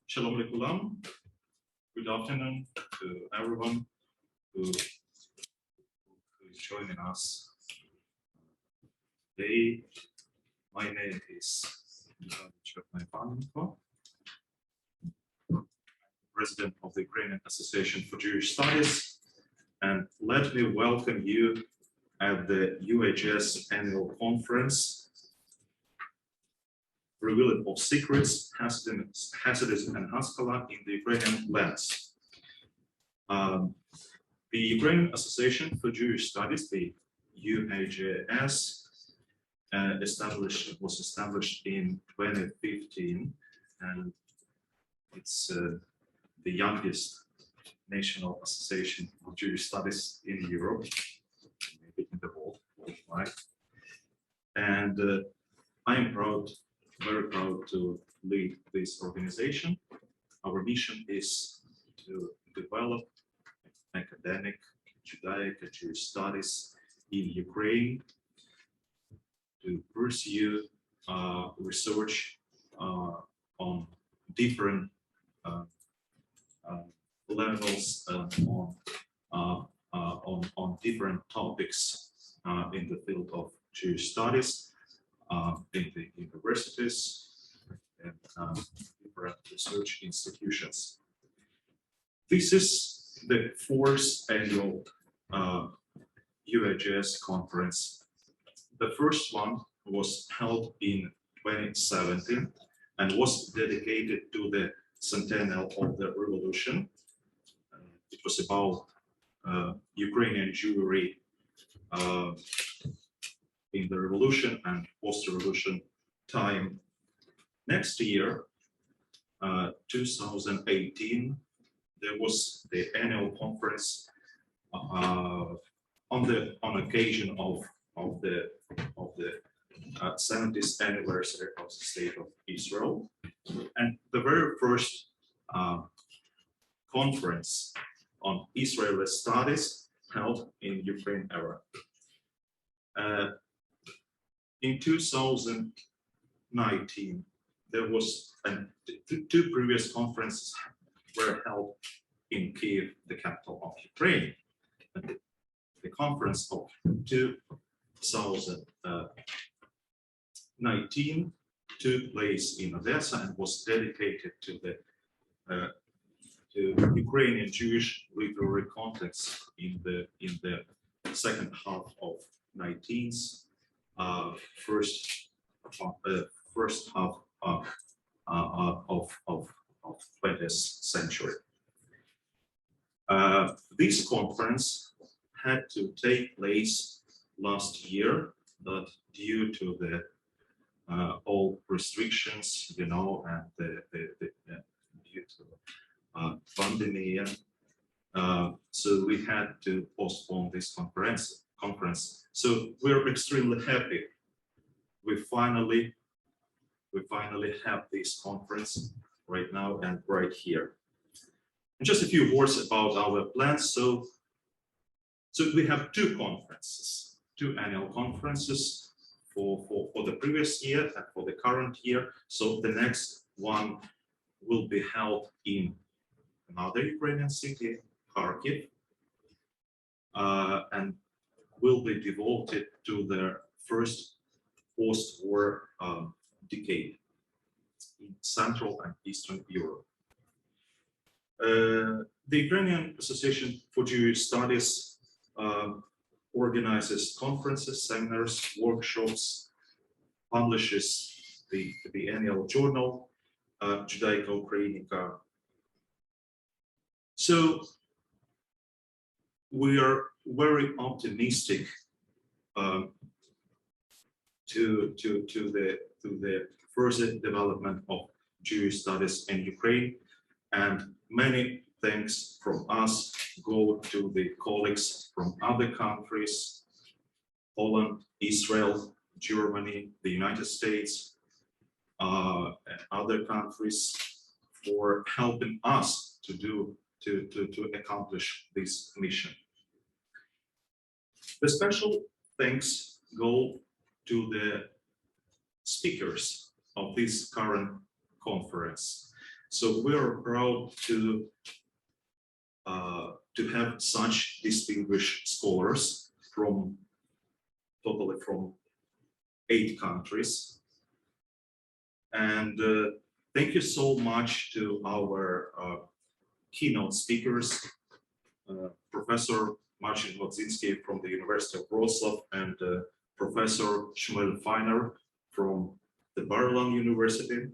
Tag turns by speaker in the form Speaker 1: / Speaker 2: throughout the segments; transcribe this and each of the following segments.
Speaker 1: Shalom Lekulam. Good afternoon to everyone who is joining us today. My name is Chernoivanenko, President of the Ukrainian Association for Jewish Studies, and let me welcome you at the UHS annual conference, Revealing of Secrets, Hasidism and Haskalah in the Ukrainian Lands. The Ukrainian Association for Jewish Studies, the UHS, was established in 2015, and it's the youngest national association of Jewish studies in Europe, maybe in the world, right? And I am very proud to lead this organization. Our mission is to develop academic Judaic Jewish studies in Ukraine, to pursue research on different levels on different topics in the field of Jewish studies, in the universities and different research institutions. This is the fourth annual UHS conference. The first one was held in 2017 and was dedicated to the centennial of the revolution. It was about Ukrainian Jewry in the revolution and post-revolution time. Next year, 2018, there was the annual conference on occasion of the 70th anniversary of the State of Israel, and the very first conference on Israeli studies held in Ukraine era. In 2019, there was two previous conferences were held in Kyiv, the capital of Ukraine. And the conference of 2019 took place in Odessa and was dedicated to the Ukrainian Jewish literary context in the second half of 19th. First half of 20th century. This conference had to take place last year, but due to the all restrictions, you know, and due to pandemic, so we had to postpone this conference. So we're extremely happy. We finally have this conference right now and right here. And just a few words about our plans. So we have two annual conferences for the previous year and for the current year. So the next one will be held in another Ukrainian city, Kharkiv, and will be devoted to the first post-war decade in Central and Eastern Europe. The Ukrainian Association for Jewish Studies organizes conferences, seminars, workshops, publishes the annual journal, Judaica-Ukrainica. So we are very optimistic to the further development of Jewish studies in Ukraine, and many thanks from us go to the colleagues from other countries, Poland, Israel, Germany, the United States, and other countries for helping us to accomplish this mission. The special thanks go to the speakers of this current conference. So we're proud to have such distinguished scholars totally from 8 countries. And thank you so much to our keynote speakers, Professor Marcin Wodzinski from the University of Wrocław and Professor Shmuel Feiner from the Barlan University.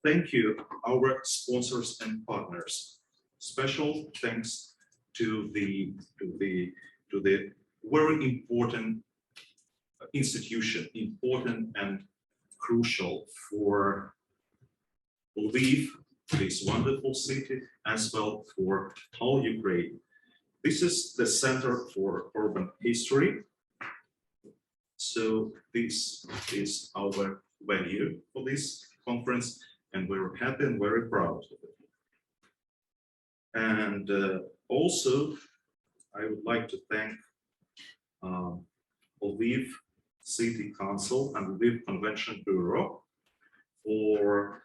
Speaker 1: Thank you, our sponsors and partners. Special thanks to the very important institution, important and crucial for Lviv, this wonderful city, as well for whole Ukraine. This is the Center for Urban History. So this is our venue for this conference, and we're happy and very proud of it. And also, I would like to thank Lviv City Council and Lviv Convention Bureau for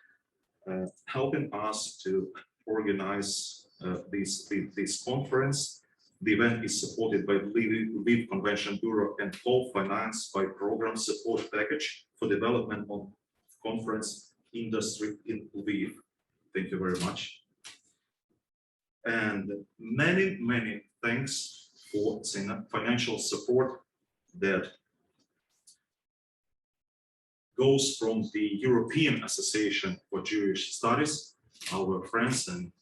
Speaker 1: helping us to organize this conference. The event is supported by Lviv Convention Bureau and co-financed by Program Support Package for Development of Conference Industry in Lviv. Thank you very much. And many, many thanks for financial support that goes from the European Association for Jewish Studies, our friends and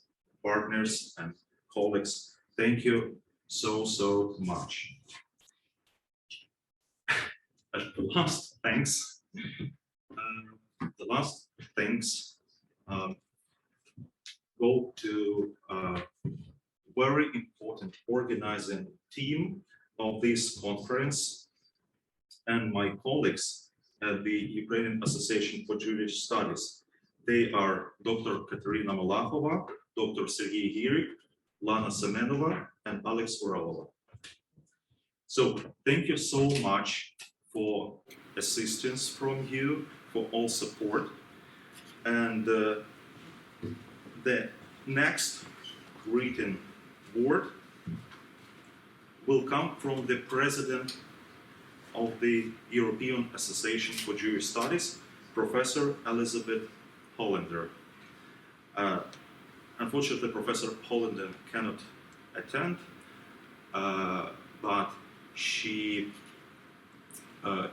Speaker 1: partners and colleagues. Thank you so much. And the last thanks go to a very important organizing team of this conference and my colleagues at the Ukrainian Association for Jewish Studies. They are Dr. Katerina Malachova, Dr. Sergei Girik, Lana Semenova, and Alex Uralova. So thank you so much for assistance from you, for all support. And the next written word will come from the president of the European Association for Jewish Studies, Professor Elisabeth Hollender. Unfortunately, Professor Hollender cannot attend, but she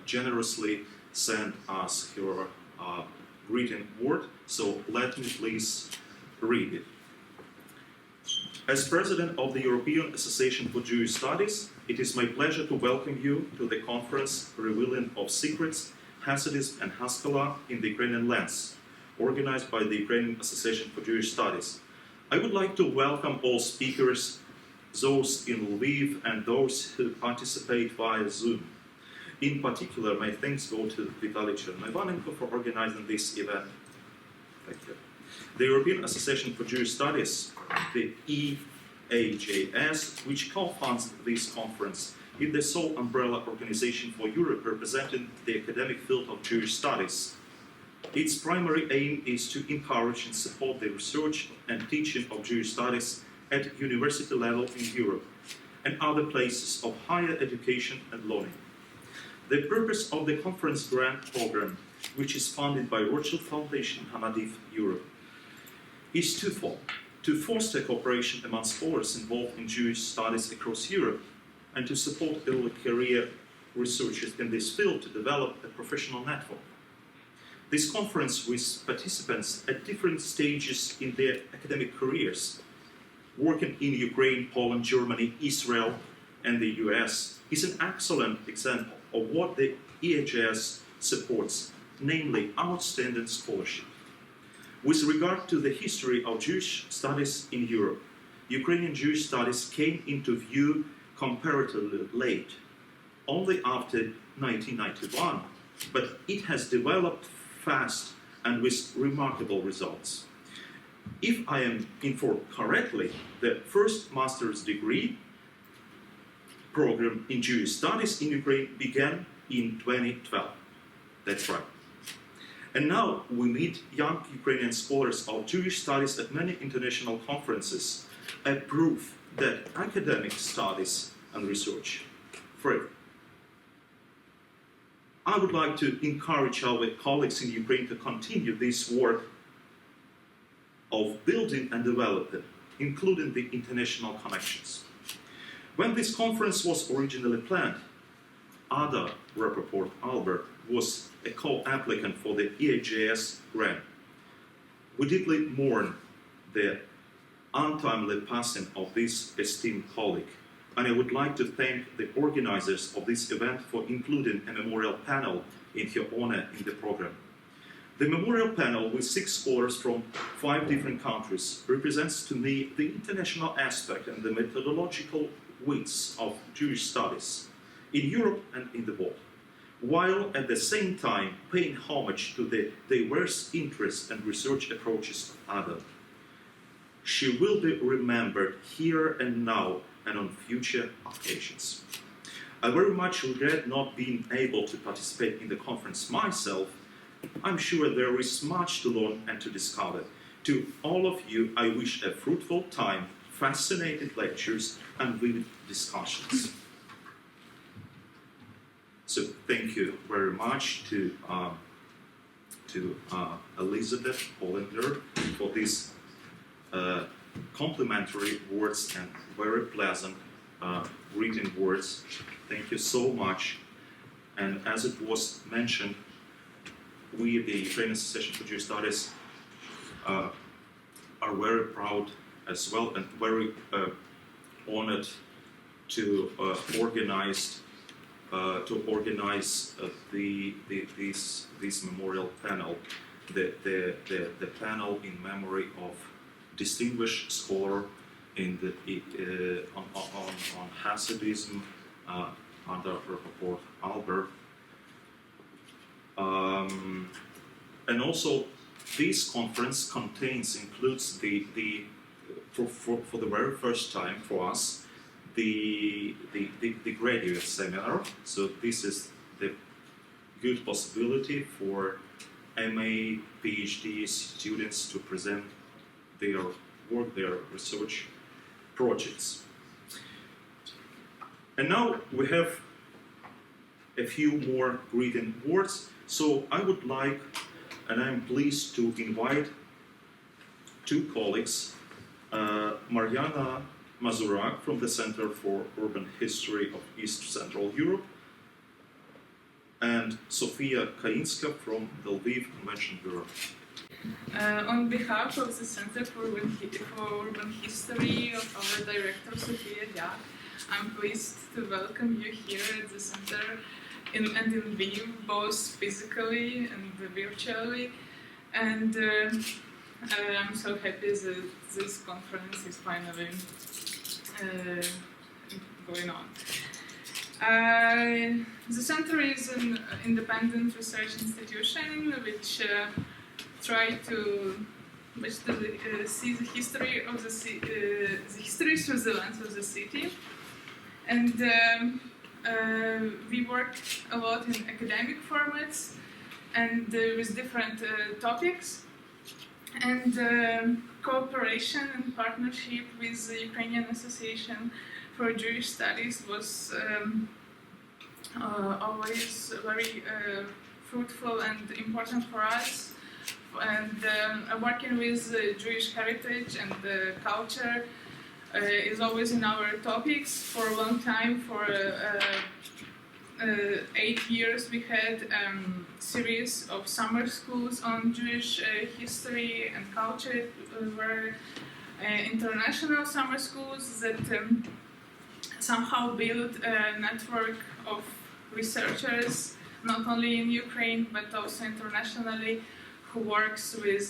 Speaker 1: generously sent us her written word, so let me please read it. As President of the European Association for Jewish Studies, it is my pleasure to welcome you to the conference Revealing of Secrets, Hasidism and Haskalah in the Ukrainian Lands, organized by the Ukrainian Association for Jewish Studies. I would like to welcome all speakers, those in Lviv and those who participate via Zoom. In particular, my thanks go to Vitaly Chernoivanenko for organizing this event. Thank you. The European Association for Jewish Studies, the EAJS, which co-funds this conference, is the sole umbrella organization for Europe representing the academic field of Jewish studies. Its primary aim is to encourage and support the research and teaching of Jewish studies at university level in Europe and other places of higher education and learning. The purpose of the conference grant program, which is funded by Rothschild Foundation Hanadiv Europe, is twofold: to foster cooperation among scholars involved in Jewish studies across Europe, and to support early career researchers in this field to develop a professional network. This conference, with participants at different stages in their academic careers, working in Ukraine, Poland, Germany, Israel, and the US, is an excellent example of what the EAJS supports, namely outstanding scholarship. With regard to the history of Jewish studies in Europe, Ukrainian Jewish studies came into view comparatively late, only after 1991, but it has developed fast and with remarkable results. If I am informed correctly, the first master's degree program in Jewish studies in Ukraine began in 2012. That's right. And now we meet young Ukrainian scholars of Jewish studies at many international conferences, a proof that academic studies and research free. I would like to encourage our colleagues in Ukraine to continue this work of building and developing, including the international connections. When this conference was originally planned, Ada Rappaport Albert was a co-applicant for the EAJS grant. We deeply mourn the untimely passing of this esteemed colleague, and I would like to thank the organizers of this event for including a memorial panel in her honor in the program. The memorial panel, with 6 scholars from 5 different countries, represents to me the international aspect and the methodological width of Jewish studies in Europe and in the world, while at the same time paying homage to the diverse interests and research approaches of Ada. She will be remembered here and now and on future occasions. I very much regret not being able to participate in the conference myself. I'm sure there is much to learn and to discover. To all of you, I wish a fruitful time, fascinating lectures, and vivid discussions. So thank you very much to Elisabeth Hollender for these complimentary words and very pleasant written words. Thank you so much. And as it was mentioned, we, the Ukrainian Association for Jewish Studies, are very proud as well and very honored to organize this memorial panel, the panel in memory of distinguished scholar in the on Hasidism under Rappaport Albert. And also, this conference includes for the very first time for us the graduate seminar. So this is the good possibility for MA, PhD students to present their work, their research projects. And now we have a few more greeting words. So I would like, and I'm pleased to invite 2 colleagues, Maryana Mazurak from the Center for Urban History of East Central Europe, and Sofiya Kayinska from the Lviv Convention Bureau.
Speaker 2: On behalf of the Center for Urban History of our director, Sofiya, I'm pleased to welcome you here at the center and in Lviv, both physically and virtually. And I'm so happy that this conference is finally going on. The center is an independent research institution which try to see the history of the history through the lens of the city, and we work a lot in academic formats and with different topics, and cooperation and partnership with the Ukrainian Association for Jewish Studies was always very fruitful and important for us. And working with Jewish heritage and culture is always in our topics. For a long time, for 8 years, we had a series of summer schools on Jewish history and culture. Were international summer schools that somehow built a network of researchers, not only in Ukraine but also internationally, who works with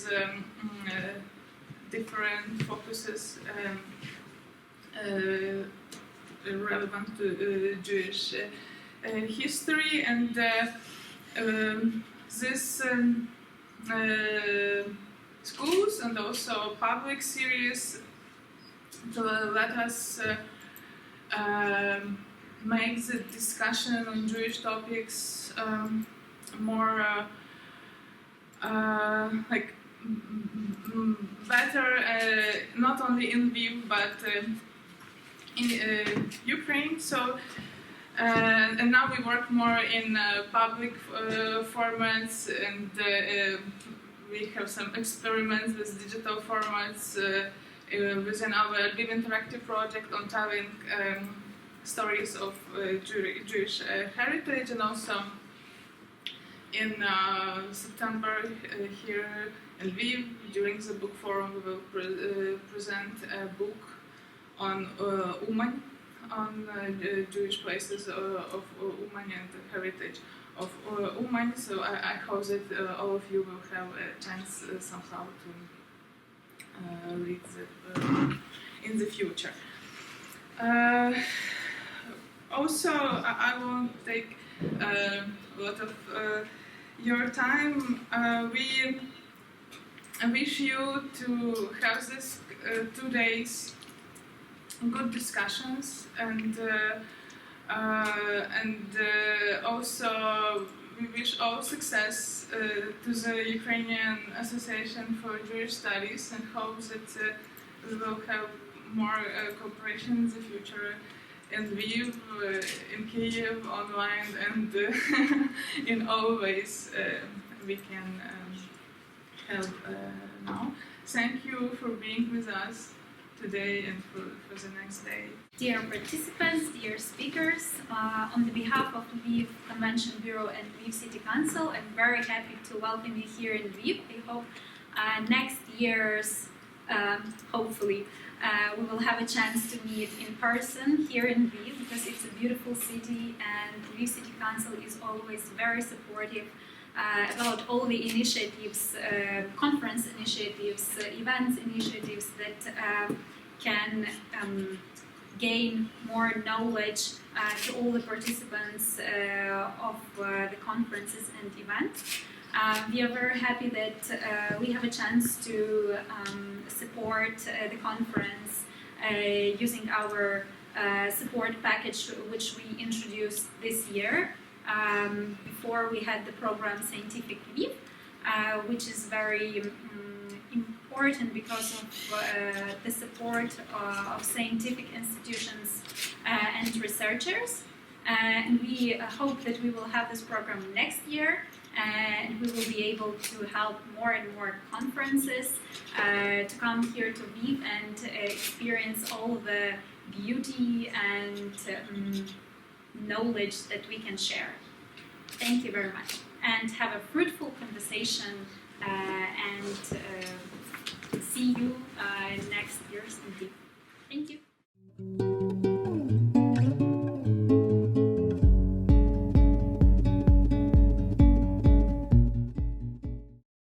Speaker 2: different focuses relevant to Jewish history, and this schools and also public series to let us make the discussion on Jewish topics more better, not only in Lviv but in Ukraine. So and now we work more in public formats, and we have some experiments with digital formats within our Lviv Interactive project on telling stories of Jewish heritage, and also in September here in Lviv, during the book forum, we will present a book on Uman, on Jewish places of Uman and the heritage of Uman. So I hope that all of you will have a chance somehow to read in the future. Also, I won't take a lot of your time. We wish you to have this 2 days good discussions, and also we wish all success to the Ukrainian Association for Jewish Studies, and hope that we will have more cooperation in the future in Lviv, in Kyiv, online, and in all ways we can help now. Thank you for being with us today and for the next day.
Speaker 3: Dear participants, dear speakers, on the behalf of Lviv Convention Bureau and Lviv City Council, I'm very happy to welcome you here in Lviv. I hope next year's, hopefully, we will have a chance to meet in person here in Lviv, because it's a beautiful city, and Lviv City Council is always very supportive about all the initiatives, conference initiatives, events initiatives that can gain more knowledge to all the participants of the conferences and events. We are very happy that we have a chance to support the conference using our support package, which we introduced this year. Before we had the program Scientific Lviv, which is very important because of the support of scientific institutions and researchers. And we hope that we will have this program next year, and we will be able to help more and more conferences to come here to Lviv and experience all the beauty and knowledge that we can share. Thank you very much, and have a fruitful conversation, and see you next year in Lviv.